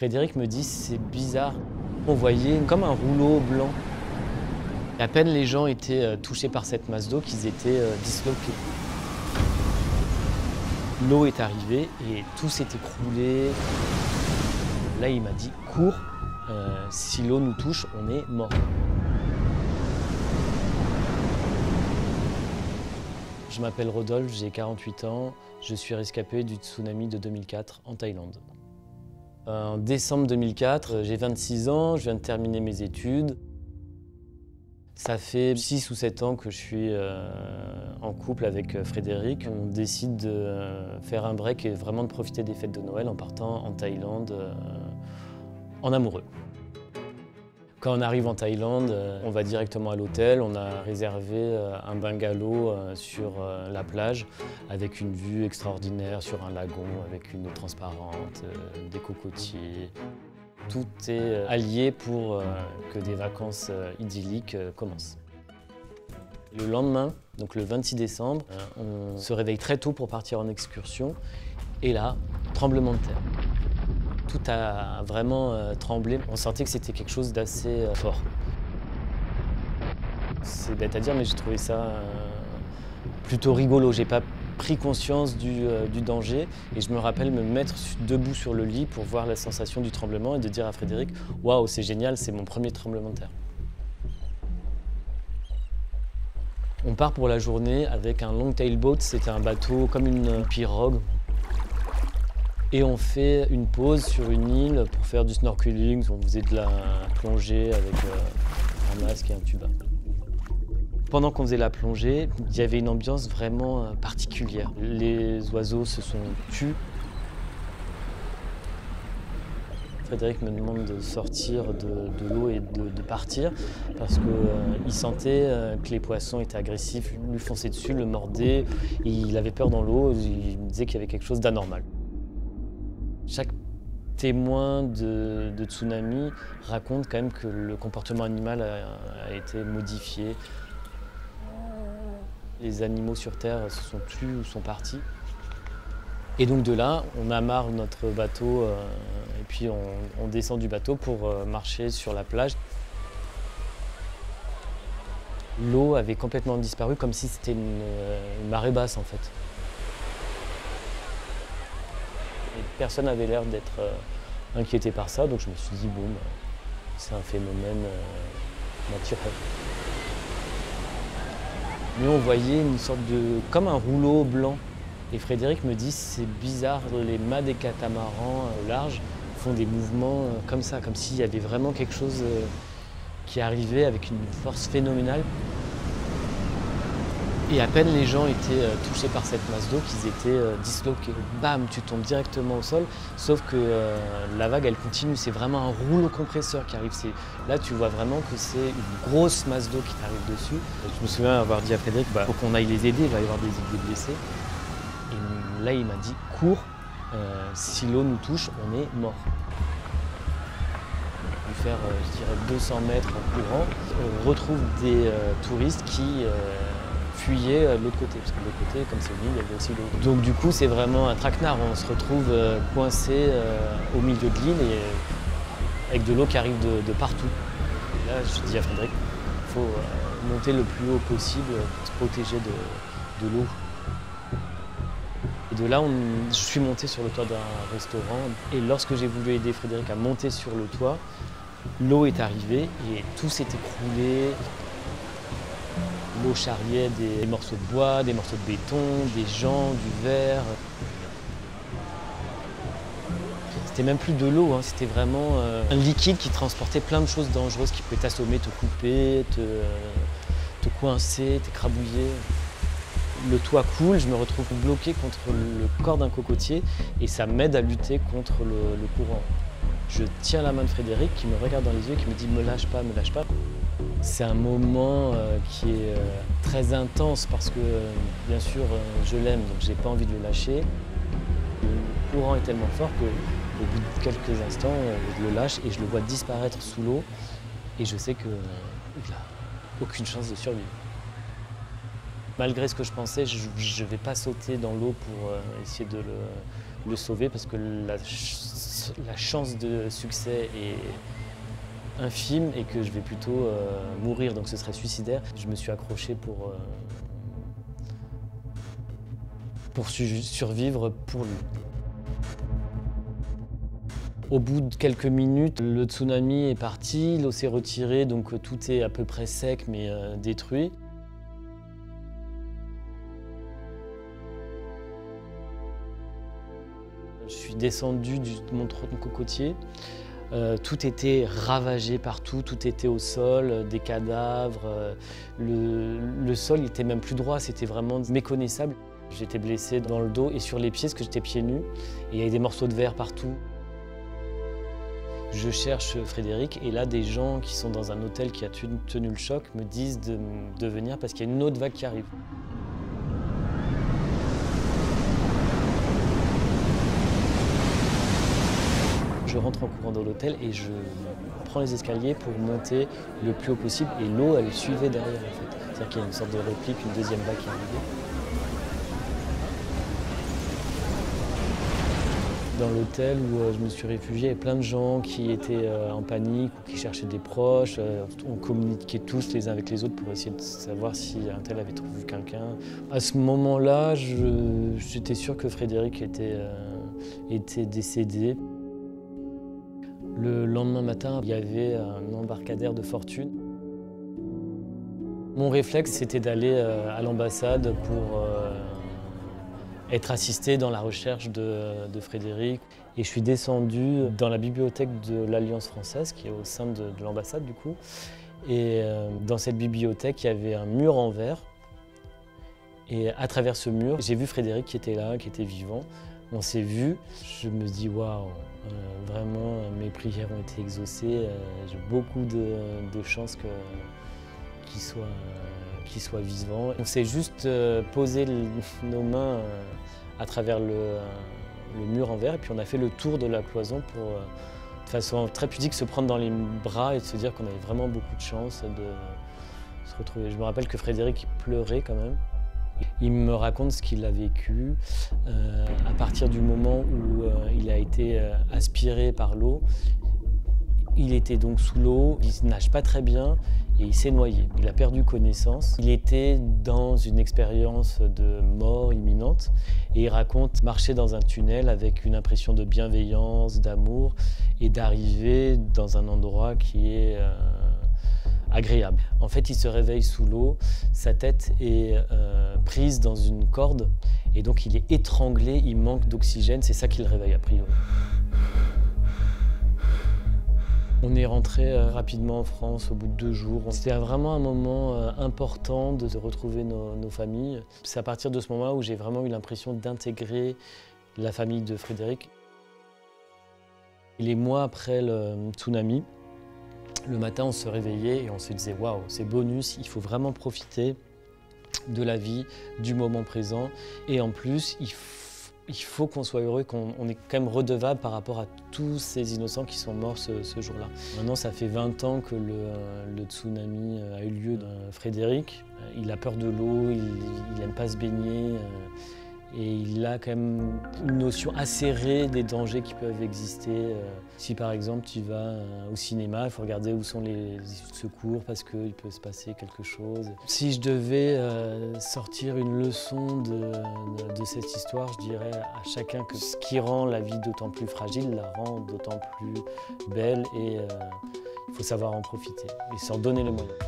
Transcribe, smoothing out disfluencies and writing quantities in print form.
Frédéric me dit c'est bizarre, on voyait comme un rouleau blanc. Et à peine les gens étaient touchés par cette masse d'eau qu'ils étaient disloqués. L'eau est arrivée et tout s'est écroulé. Là il m'a dit cours, si l'eau nous touche on est mort. Je m'appelle Rodolphe, j'ai 48 ans, je suis rescapé du tsunami de 2004 en Thaïlande. En décembre 2004, j'ai 26 ans, je viens de terminer mes études. Ça fait 6 ou 7 ans que je suis en couple avec Frédéric. On décide de faire un break et vraiment de profiter des fêtes de Noël en partant en Thaïlande en amoureux. Quand on arrive en Thaïlande, on va directement à l'hôtel. On a réservé un bungalow sur la plage avec une vue extraordinaire sur un lagon, avec une eau transparente, des cocotiers. Tout est allié pour que des vacances idylliques commencent. Le lendemain, donc le 26 décembre, on se réveille très tôt pour partir en excursion. Et là, tremblement de terre. Tout a vraiment tremblé. On sentait que c'était quelque chose d'assez fort. C'est bête à dire, mais j'ai trouvé ça plutôt rigolo. J'ai pas pris conscience du danger et je me rappelle me mettre debout sur le lit pour voir la sensation du tremblement et de dire à Frédéric « Waouh, c'est génial, c'est mon premier tremblement de terre ». On part pour la journée avec un long tail boat, c'était un bateau comme une pirogue. Et on fait une pause sur une île pour faire du snorkeling. On faisait de la plongée avec un masque et un tuba. Pendant qu'on faisait la plongée, il y avait une ambiance vraiment particulière. Les oiseaux se sont tus. Frédéric me demande de sortir de l'eau et de partir parce qu'il sentait que les poissons étaient agressifs, lui fonçaient dessus, le mordaient. Il avait peur dans l'eau, il me disait qu'il y avait quelque chose d'anormal. Chaque témoin de tsunami raconte quand même que le comportement animal a été modifié. Les animaux sur Terre se sont tus ou sont partis. Et donc de là, on amarre notre bateau et puis on descend du bateau pour marcher sur la plage. L'eau avait complètement disparu comme si c'était une marée basse en fait. Personne n'avait l'air d'être inquiété par ça, donc je me suis dit, bon, c'est un phénomène naturel. Mais on voyait une sorte de... comme un rouleau blanc. Et Frédéric me dit, c'est bizarre, les mâts des catamarans au large font des mouvements comme ça, comme s'il y avait vraiment quelque chose qui arrivait avec une force phénoménale. Et à peine les gens étaient touchés par cette masse d'eau qu'ils étaient disloqués. Bam, tu tombes directement au sol, sauf que la vague, elle continue. C'est vraiment un rouleau compresseur qui arrive. Là, tu vois vraiment que c'est une grosse masse d'eau qui t'arrive dessus. Je me souviens avoir dit à Frédéric, faut qu'on aille les aider, il va y avoir des blessés. Et là, il m'a dit, cours, si l'eau nous touche, on est mort. On faire, je dirais, 200 mètres en courant. On retrouve des touristes qui fuyaient de l'autre côté, parce que de l'autre côté, comme c'est une île, il y avait aussi l'eau. Donc du coup, c'est vraiment un traquenard. On se retrouve coincé au milieu de l'île et avec de l'eau qui arrive de partout. Et là, je dis à Frédéric, il faut monter le plus haut possible pour se protéger de l'eau. Et de là, je suis monté sur le toit d'un restaurant. Et lorsque j'ai voulu aider Frédéric à monter sur le toit, l'eau est arrivée et tout s'est écroulé. L'eau charriait des morceaux de bois, des morceaux de béton, des gens, du verre. C'était même plus de l'eau, hein, c'était vraiment un liquide qui transportait plein de choses dangereuses qui pouvaient t'assommer, te couper, te coincer, t'écrabouiller. Le toit coule, je me retrouve bloqué contre le corps d'un cocotier et ça m'aide à lutter contre le courant. Je tiens la main de Frédéric qui me regarde dans les yeux et qui me dit « me lâche pas, me lâche pas ». C'est un moment qui est très intense parce que, bien sûr, je l'aime, donc j'ai pas envie de le lâcher. Le courant est tellement fort qu'au bout de quelques instants, je le lâche et je le vois disparaître sous l'eau. Et je sais qu'il n'a aucune chance de survivre. Malgré ce que je pensais, je ne vais pas sauter dans l'eau pour essayer de le sauver parce que la la chance de succès est infime et que je vais plutôt mourir, donc ce serait suicidaire. Je me suis accroché pour survivre pour lui. Au bout de quelques minutes, le tsunami est parti, l'eau s'est retirée, donc tout est à peu près sec mais détruit. Je suis descendu de mon tronc cocotier. Tout était ravagé partout, tout était au sol, des cadavres. Le sol était même plus droit, c'était vraiment méconnaissable. J'étais blessé dans le dos et sur les pieds parce que j'étais pieds nus. Et il y avait des morceaux de verre partout. Je cherche Frédéric et là, des gens qui sont dans un hôtel qui a tenu le choc me disent de venir parce qu'il y a une autre vague qui arrive. Je rentre en courant dans l'hôtel et je prends les escaliers pour monter le plus haut possible et l'eau, elle suivait derrière en fait. C'est-à-dire qu'il y a une sorte de réplique, une deuxième vague qui est arrivée. Dans l'hôtel où je me suis réfugié, il y avait plein de gens qui étaient en panique ou qui cherchaient des proches. On communiquait tous les uns avec les autres pour essayer de savoir si un tel avait trouvé quelqu'un. À ce moment-là, j'étais sûr que Frédéric était décédé. Le lendemain matin, il y avait un embarcadère de fortune. Mon réflexe, c'était d'aller à l'ambassade pour être assisté dans la recherche de Frédéric. Et je suis descendu dans la bibliothèque de l'Alliance française, qui est au sein de l'ambassade du coup. Et dans cette bibliothèque, il y avait un mur en verre. Et à travers ce mur, j'ai vu Frédéric qui était là, qui était vivant. On s'est vu. Je me dis waouh, vraiment mes prières ont été exaucées. J'ai beaucoup de chances qu'il soit vivant. On s'est juste posé nos mains à travers le mur en verre et puis on a fait le tour de la cloison pour, de façon très pudique, se prendre dans les bras et se dire qu'on avait vraiment beaucoup de chance de se retrouver. Je me rappelle que Frédéric pleurait quand même. Il me raconte ce qu'il a vécu à partir du moment où il a été aspiré par l'eau. Il était donc sous l'eau, il ne nage pas très bien et il s'est noyé. Il a perdu connaissance. Il était dans une expérience de mort imminente et il raconte marcher dans un tunnel avec une impression de bienveillance, d'amour et d'arriver dans un endroit qui est agréable. En fait, il se réveille sous l'eau, sa tête est prise dans une corde et donc il est étranglé, il manque d'oxygène, c'est ça qui le réveille a priori. On est rentré rapidement en France au bout de 2 jours. C'était vraiment un moment important de retrouver nos familles. C'est à partir de ce moment-là où j'ai vraiment eu l'impression d'intégrer la famille de Frédéric. Les mois après le tsunami, le matin, on se réveillait et on se disait « Waouh, c'est bonus, il faut vraiment profiter de la vie, du moment présent. Et en plus, il faut qu'on soit heureux, qu'on est quand même redevable par rapport à tous ces innocents qui sont morts ce jour-là. » Maintenant, ça fait 20 ans que le tsunami a eu lieu. Frédéric, il a peur de l'eau, il n'aime pas se baigner. Et il a quand même une notion acérée des dangers qui peuvent exister. Si par exemple tu vas au cinéma, il faut regarder où sont les issues de secours parce qu'il peut se passer quelque chose. Si je devais sortir une leçon de cette histoire, je dirais à chacun que ce qui rend la vie d'autant plus fragile la rend d'autant plus belle et il faut savoir en profiter et s'en donner les moyens.